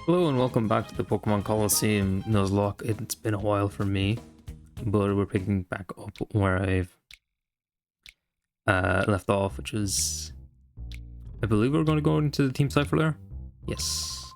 Hello and welcome back to the Pokemon Colosseum Nuzlocke. It's been a while for me, but we're picking back up where I've left off, which is... I believe we're going to go into the Team Cypher lair? Yes. So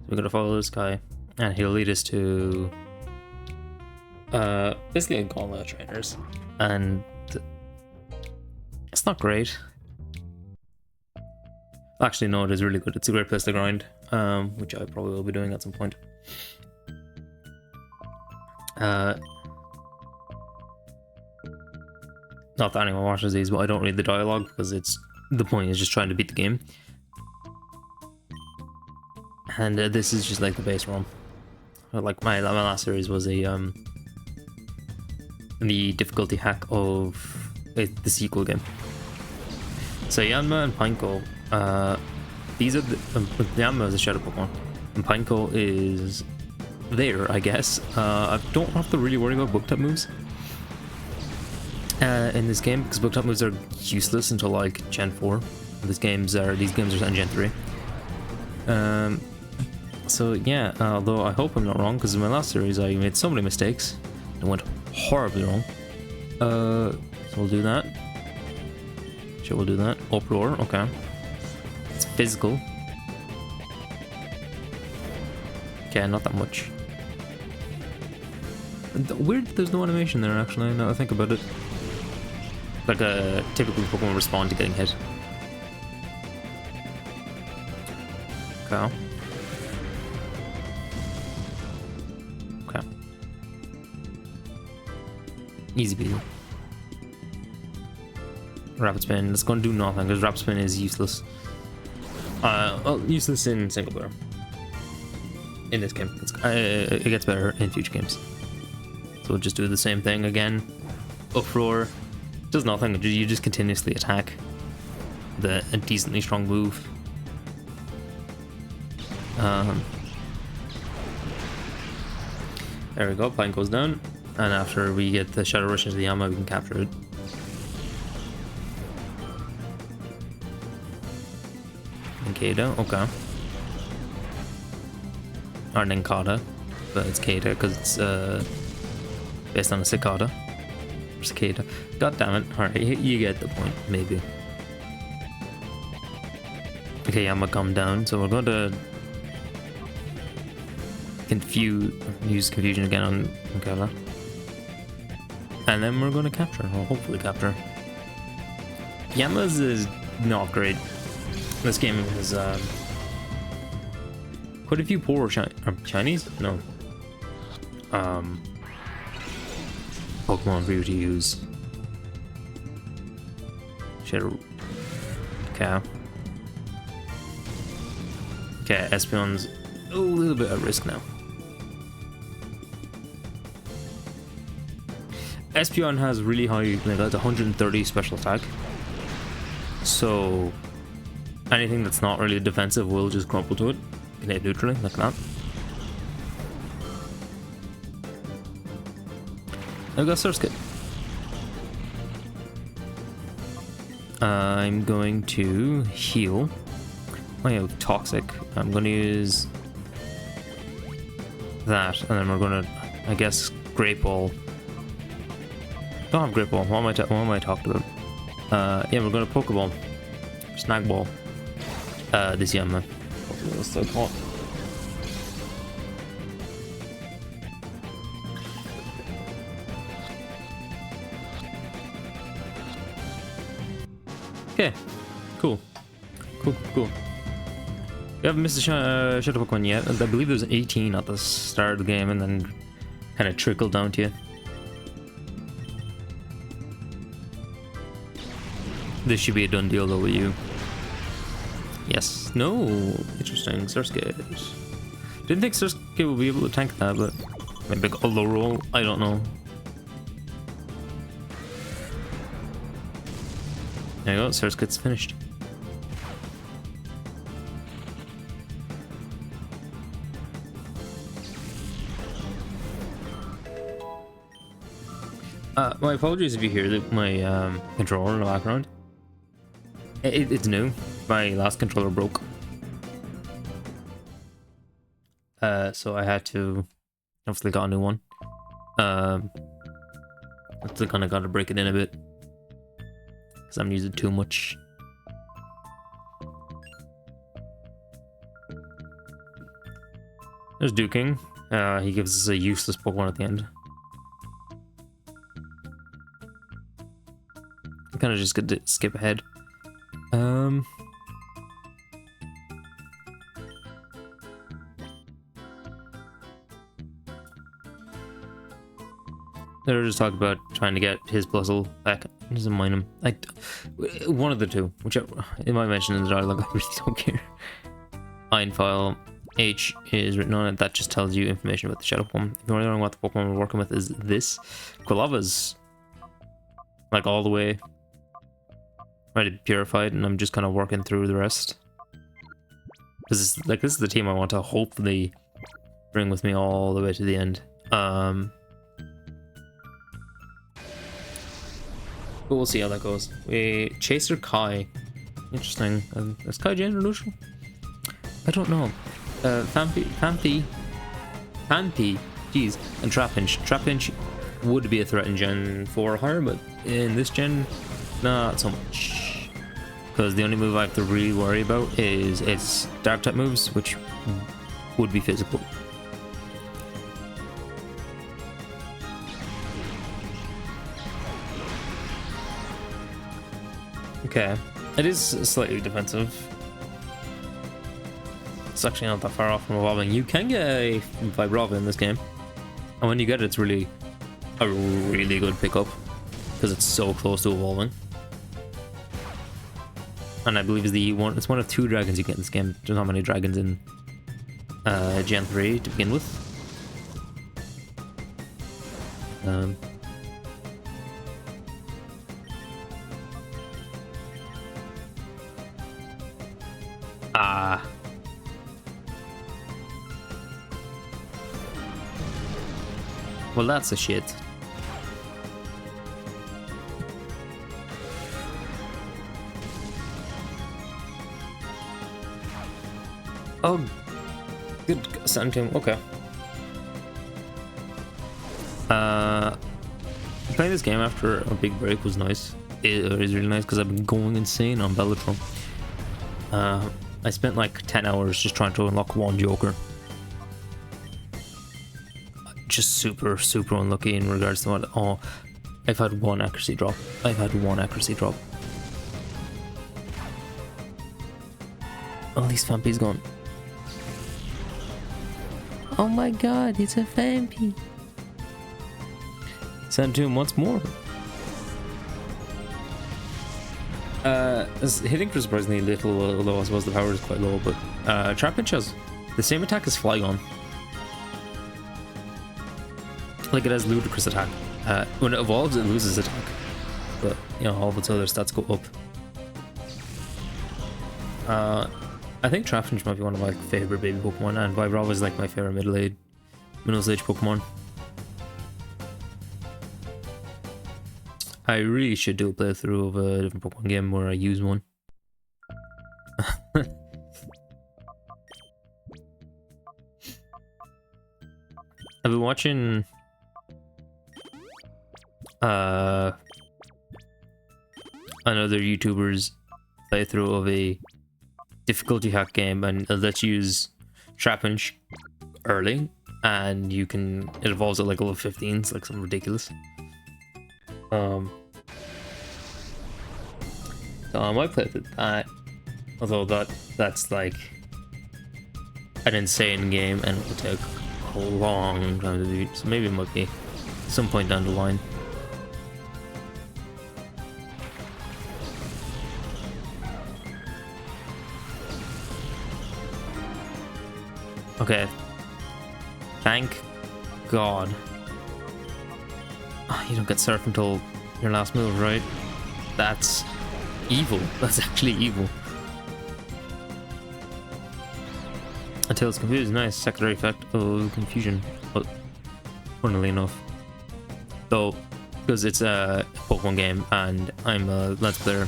we're going to follow this guy, and he'll lead us to... basically a gauntlet of trainers, and... it's not great. Actually, no, it is really good. It's a great place to grind, which I probably will be doing at some point. Not that anyone watches these, but I don't read the dialogue because the point is just trying to beat the game. And this is just like the base ROM. Like my last series was the difficulty hack of the sequel game. So Yanma and Pineco. These are the Yanma is a shadow Pokemon, and Pineco is there, I guess. I don't have to really worry about book type moves in this game because book type moves are useless until like Gen 4. These games are in Gen 3. So yeah, although I hope I'm not wrong because in my last series I made so many mistakes and went horribly wrong. So we'll do that. Sure, we'll do that. Uproar, okay. It's physical. Okay, not that much. Weird that there's no animation there, actually, now that I think about it. Like a typical Pokemon respond to getting hit. Okay. Okay. Easy peasy. Rapid Spin, it's going to do nothing because Rapid Spin is useless. Well, useless in single player. In this game, it gets better in future games. So we'll just do the same thing again. Uproar does nothing. You just continuously attack a decently strong move. There we go. Pine goes down, and after we get the Shadow Rush into the Yama, we can capture it. Kada, okay. Or Ninkata, but it's Kada because it's based on a cicada. Or cicada. God damn it. Alright, you get the point, maybe. Okay, Yama come down, so we're going to use confusion again on Ninkata. And then we're going to capture, or hopefully capture. Yama's is not great. This game has quite a few poor Chinese? No. Pokemon for you to use. Shadow. Okay. Okay, Espeon's a little bit at risk now. Espeon has really high, like that's 130 special attack. So anything that's not really defensive will just crumple to it. Can hit neutrally, like that. I've got Surskit. I'm going to heal. Oh yeah, Toxic. I'm going to use that, and then we're going to, I guess, Great Ball. Don't have Great Ball. What am I talking about? Yeah, we're going to Pokeball. Snag Ball. This Yama. So hot. Okay, cool. Cool. We haven't missed a Shadow Pokemon yet. I believe there's 18 at the start of the game and then kind of trickled down to you. This should be a done deal though with you. Yes. No. Interesting. Surskit. Didn't think Surskit would be able to tank that, but maybe a low roll. I don't know. There you go. Surskit's finished. My apologies if you hear my controller in the background. It's new. My last controller broke. So I had to obviously got a new one. I kind of got to break it in a bit because I'm using too much. There's Duking. He gives us a useless Pokemon at the end. I kind of just get to skip ahead. They're just talking about trying to get his puzzle back. He doesn't mind him. Like, one of the two. Whichever. It might mention in the dialogue. I really don't care. Iron file. H is written on it. That just tells you information about the Shadow Pokemon. If you're wondering what the Pokemon we're working with is this. Quilava's like all the way ready purified, and I'm just kind of working through the rest. Because this is the team I want to hopefully bring with me all the way to the end. But we'll see how that goes. Chaser Kai. Interesting. Is Kai gender neutral? I don't know. Phanpy. Jeez. And Trapinch. Trapinch would be a threat in Gen 4 or higher, but in this gen, not so much. Because the only move I have to really worry about is its dark type moves, which would be physical. Okay, it is slightly defensive. It's actually not that far off from evolving. You can get a Vibrava in this game, and when you get it, it's really a really good pickup because it's so close to evolving. And I believe it's one of 2 dragons you get in this game. There's not many dragons in Gen 3 to begin with. Well, that's a shit. Oh, good Sun Tomb. Okay. Playing this game after a big break was nice. It is really nice because I've been going insane on Bellatron. I spent like 10 hours just trying to unlock one Joker. Just super unlucky in regards to what. Oh, I've had one accuracy drop. Oh, at least Phanpy's gone. Oh my god, it's a Phanpy. Send to him once more. It's hitting for surprisingly little, although I suppose the power is quite low, but Trapinch has the same attack as Flygon. Like, it has ludicrous attack. When it evolves, it loses attack. But, you know, all of its other stats go up. I think Trapinch might be one of my favorite baby Pokemon, and Vibrava is like my favorite middle age Pokemon. I really should do a playthrough of a different Pokemon game where I use one. I've been watching another YouTuber's playthrough of a difficulty hack game, and let's use Trapinch early, and it evolves at like level 15. It's like something ridiculous. So I might play with that, although that's like an insane game and it will take a long time to do, so maybe it might be some point down the line. Okay, thank God. Oh, you don't get surf until your last move, right? That's evil. That's actually evil. Until it's confused. Nice secondary effect of confusion. But funnily enough, though, because it's a Pokemon game and I'm a Let's Player,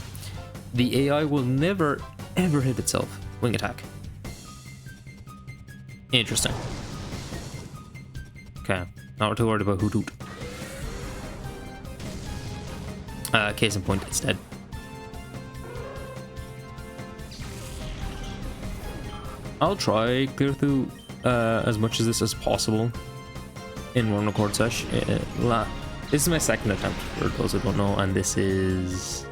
the AI will never ever hit itself. Wing attack. Interesting. Okay, not too worried about Hoot Hoot. Case in point, it's dead. I'll try clear through as much of this as possible in one record sesh. This is my second attempt for those who don't know, and this is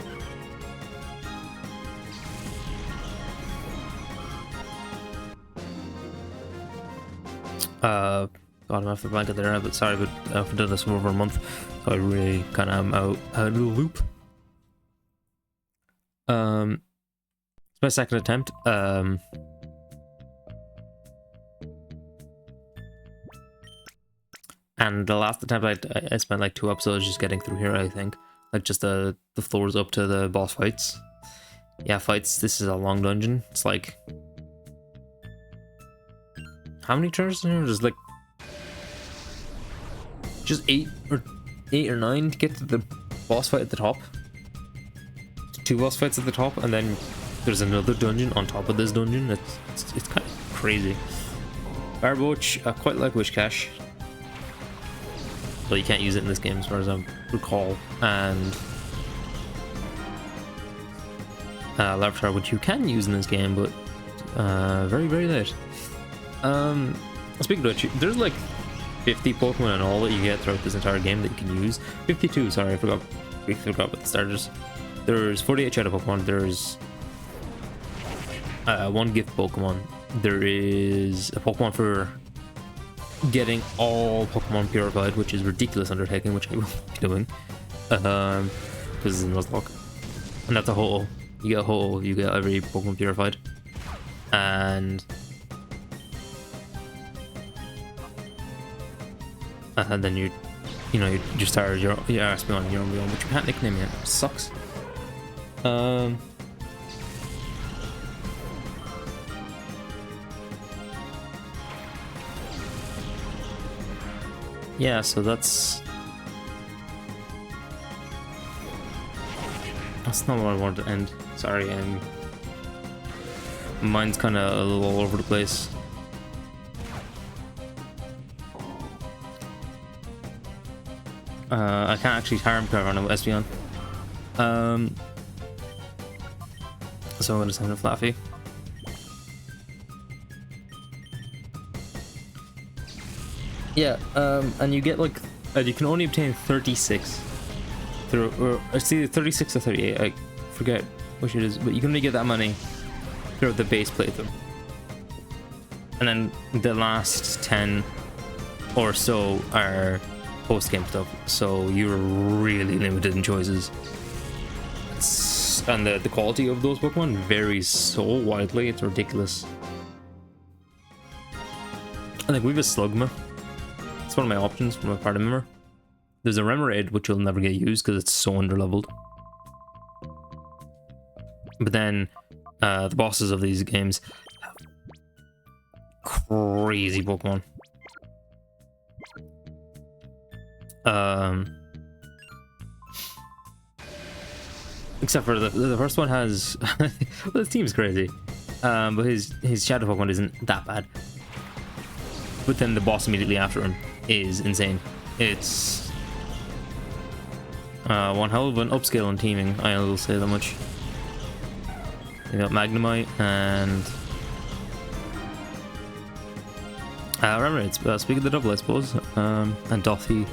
God, I'm off the blanket there, but sorry, but I've done this for over a month, so I really kind of am out of the loop. It's my second attempt. And the last attempt I spent like 2 episodes just getting through here, I think. Like just the floors up to the boss fights. Yeah, fights, this is a long dungeon. It's like... How many turns in here? There's like... Just 8 or 9 to get to the boss fight at the top. 2 boss fights at the top, and then there's another dungeon on top of this dungeon. It's kind of crazy. Barboach, I quite like Wish Cache. But you can't use it in this game as far as I recall. And Larvitar, which you can use in this game, but very, very late. Speaking of which, there's like 50 Pokemon and all that you get throughout this entire game that you can use. 52, sorry, I forgot about the starters. There's 48 Shadow Pokemon, there's 1 Gift Pokemon, there is a Pokemon for getting all Pokemon purified, which is a ridiculous undertaking, which I will be doing, because it's in Nuzlocke. And that's a Ho-Oh. You get a Ho-Oh, you get every Pokemon purified. And then you just start your Espeon, your Umbreon, but you can't nickname it. It sucks. Yeah, so that's not what I wanted to end. Sorry, mine's kind of a little all over the place. I can't actually harm cover on Espeon. So I'm gonna send a Flaffy. Yeah, and you get like, you can only obtain 36 through, or it's either 36 or 38, I forget which it is, but you can only get that many throughout the base playthrough. And then the last 10 or so are post-game stuff, so you're really limited in choices. And the quality of those Pokemon varies so widely, it's ridiculous. I think we have a Slugma. It's one of my options from a party member. There's a Remoraid, which will never get used because it's so underleveled. But then the bosses of these games have crazy Pokemon. Except for the first one has well, his team's crazy, but his shadow Pokemon isn't that bad. But then the boss immediately after him is insane. It's one hell of an upscale on teaming, I will say that much. You got Magnemite and Remoraid. Speak of the double, I suppose. And Dothy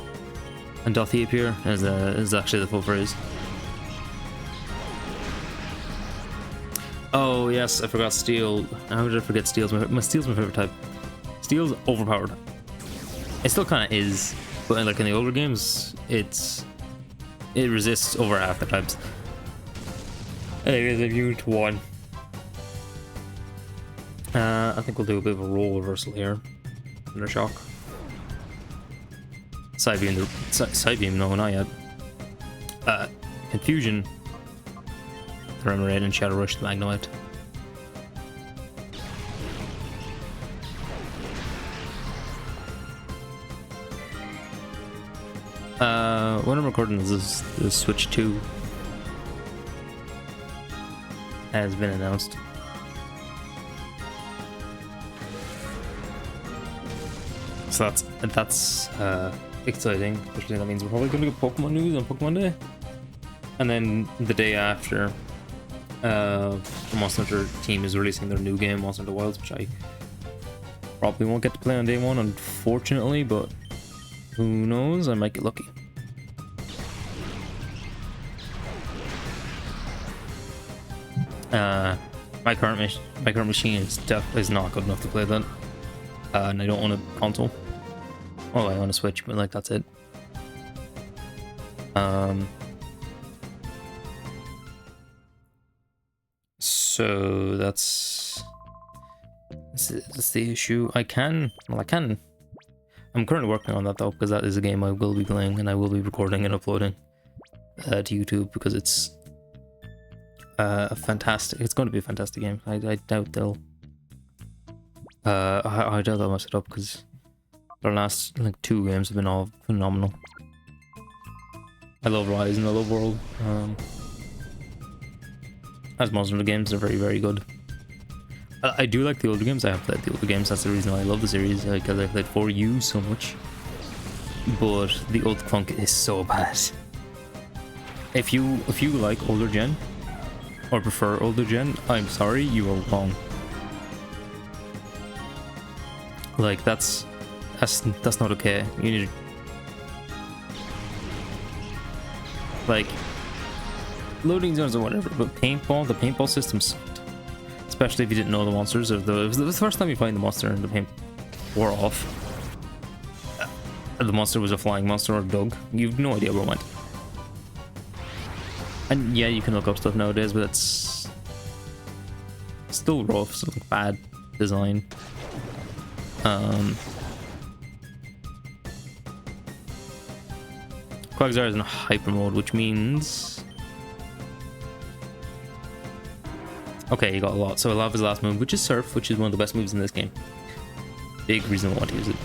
appear is actually the full phrase. Oh yes, I forgot Steel. How did I forget Steel's Steel's my favorite type. Steel's overpowered. It still kind of is, but like in the older games, it resists over half the types. Anyways, immune to 1. I think we'll do a bit of a role reversal here. Under shock. Side beam, no, not yet. Confusion. Remoraid and Shadow Rush the Magnemite. When I'm recording this, the Switch 2 has been announced. So that's exciting. Especially that means we're probably gonna get Pokemon news on Pokemon Day. And then the day after, the Monster Hunter team is releasing their new game, Monster Hunter Wilds, which I probably won't get to play on day one, unfortunately, but who knows, I might get lucky. My current machine is not good enough to play that, and I don't want a console. Oh, I want a Switch, but like that's it. So that's the issue. I'm currently working on that though, because that is a game I will be playing and I will be recording and uploading to YouTube, because it's it's going to be a fantastic game. I doubt they'll I doubt they'll mess it up, because their last like 2 games have been all phenomenal. I love Rise and I love World. As most of the games are very, very good. I do like the older games. I have played the older games. That's the reason why I love the series, because I played 4U so much. But the old funk is so bad. If you like older gen or prefer older gen, I'm sorry, you are wrong. Like that's not okay. You need like loading zones or whatever, but the paintball system sucked. Especially if you didn't know the monsters, or it was the first time you find the monster and the paint wore off. The monster was a flying monster or a dog. You've no idea where it went. And yeah, you can look up stuff nowadays, but it's still rough, so bad design. Quagsire is in hyper mode, which means... Okay, you got a lot. So I love his last move, which is Surf, which is one of the best moves in this game. Big reason I want to use it.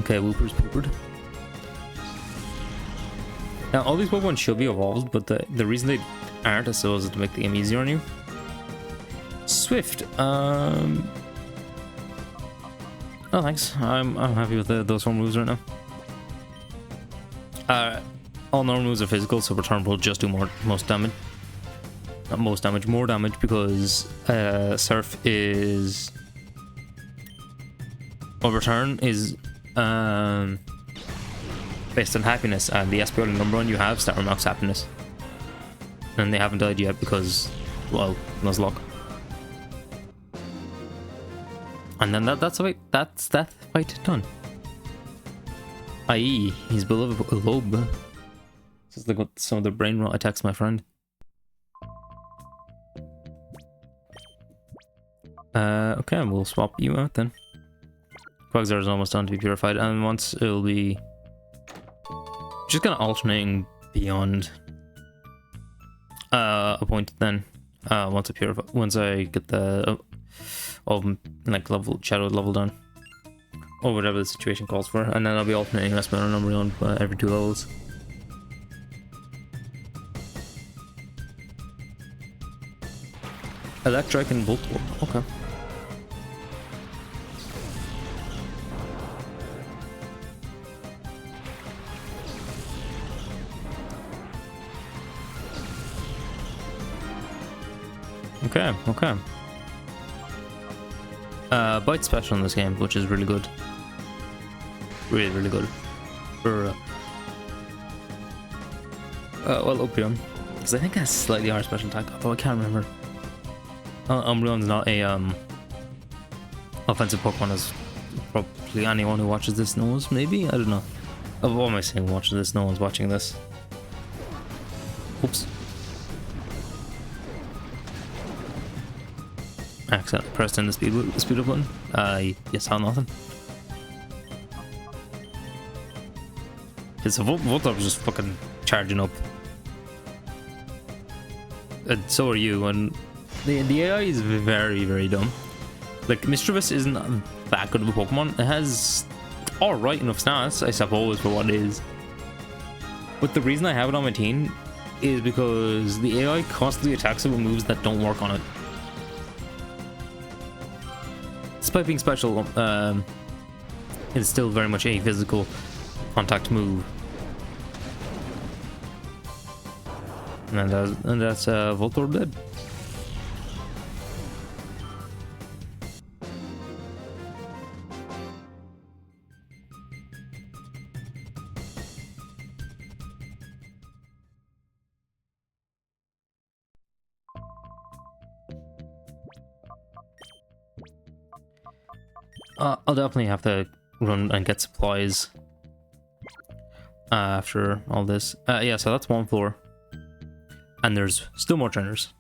Okay, Wooper's poopered. Now, all these Pokemon should be evolved, but the reason they aren't is so is to make the game easier on you. Swift. Oh, thanks. I'm happy with those 4 moves right now. All normal moves are physical, so Return will just do more damage, because Surf is... Well, Return is based on happiness, and the SP only number one you have start max happiness. And they haven't died yet because, well, Nuzlocke. And then that's that fight done. I.e., he's below a lobe. This is like what some of the brain rot attacks, my friend. Okay, we'll swap you out then. Quagsire is almost done to be purified, and once it'll be just kind of alternating beyond a point. Then once I get the like shadow level done, or whatever the situation calls for, and then I'll be alternating Espeon and Umbreon every 2 levels. Electric and Voltorb. Okay. Okay. Bite special in this game, which is really good. Really good. For well, Umbreon, because I think it has slightly higher special attack, although I can't remember. Umbreon's not a offensive Pokemon, as probably anyone who watches this knows. Maybe, I don't know. What am I saying? Watching this? No one's watching this. Oops. Accidentally pressed in the speed up button. You saw nothing. So Voltorb is just fucking charging up. And so are you, and the AI is very, very dumb. Like, Mischievous isn't that good of a Pokemon. It has alright enough stats, I suppose, for what it is. But the reason I have it on my team is because the AI constantly attacks it with moves that don't work on it. despite being special, it's still very much a physical contact move. And that's Voltorb dead. I'll definitely have to run and get supplies after all this. Yeah, so that's one floor. And there's still more trainers.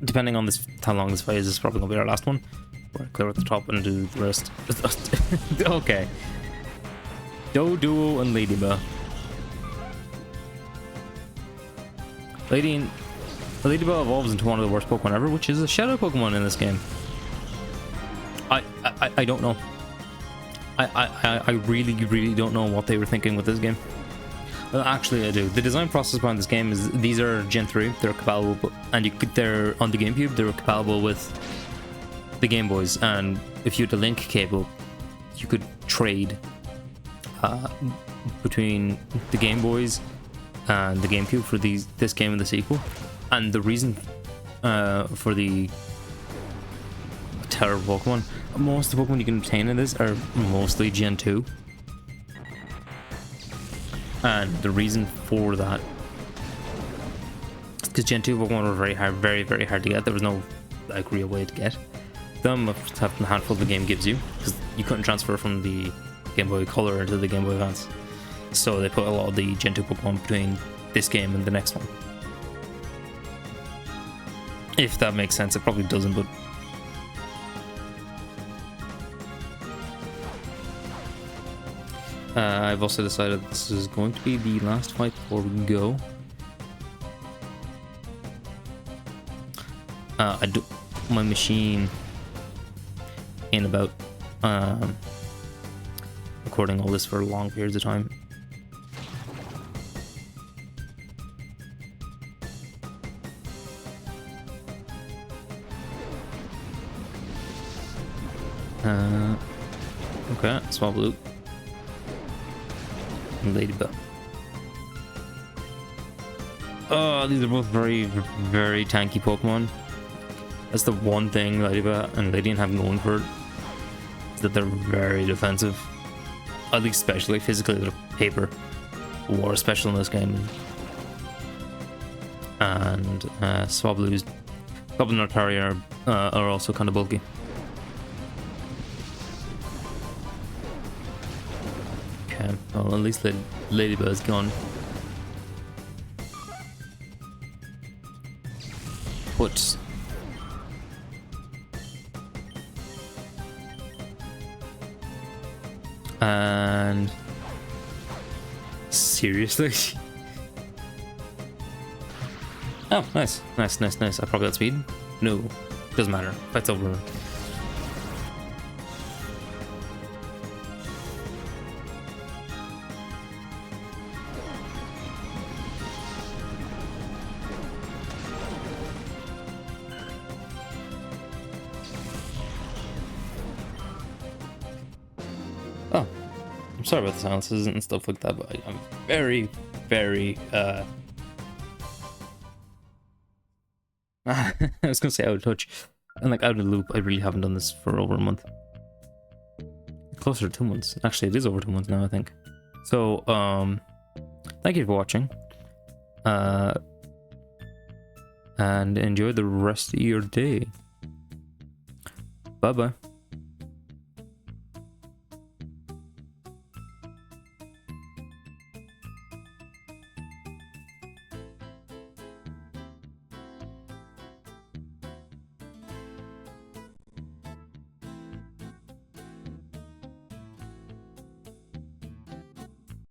Depending on this, how long this phase is, probably gonna be our last one. We're clear at the top and do the rest. Okay. Doduo and Ladybug. Ladybug evolves into one of the worst Pokemon ever, which is a Shadow Pokemon in this game. I don't know. I really don't know what they were thinking with this game. Well, actually, I do. The design process behind this game is these are Gen 3. They're compatible, and they're on the GameCube. They're compatible with the Game Boys, and if you had the link cable, you could trade between the Game Boys and the GameCube for this game and the sequel. And the reason for the terrible Pokemon, most of the Pokemon you can obtain in this are mostly Gen 2. And the reason for that is because Gen 2 Pokemon were very hard to get. There was no like real way to get them, except the handful the game gives you, because you couldn't transfer from the Game Boy Color into the Game Boy Advance. So they put a lot of the Gen 2 Pokemon between this game and the next one. If that makes sense. It probably doesn't, but I've also decided this is going to be the last fight before we go. I do my machine in about recording all this for long periods of time. Okay, Swablu. And Ladybug. Oh, these are both very tanky Pokemon. That's the one thing Ladybug and Ladian have going for it, is that they're very defensive. At least especially physically, they're paper war special in this game. And Swablu's Goblin or Carrier are also kind of bulky. Okay, well at least Ladybug's gone. But and seriously? Oh, nice. I probably got speed. No, doesn't matter. Fight's over. Oh, I'm sorry about the silences and stuff like that, but I'm very I was gonna say out of touch and like out of the loop. I really haven't done this for over a month. Closer to 2 months. Actually, it is over 2 months now, I think. So, thank you for watching. And enjoy the rest of your day. Bye bye.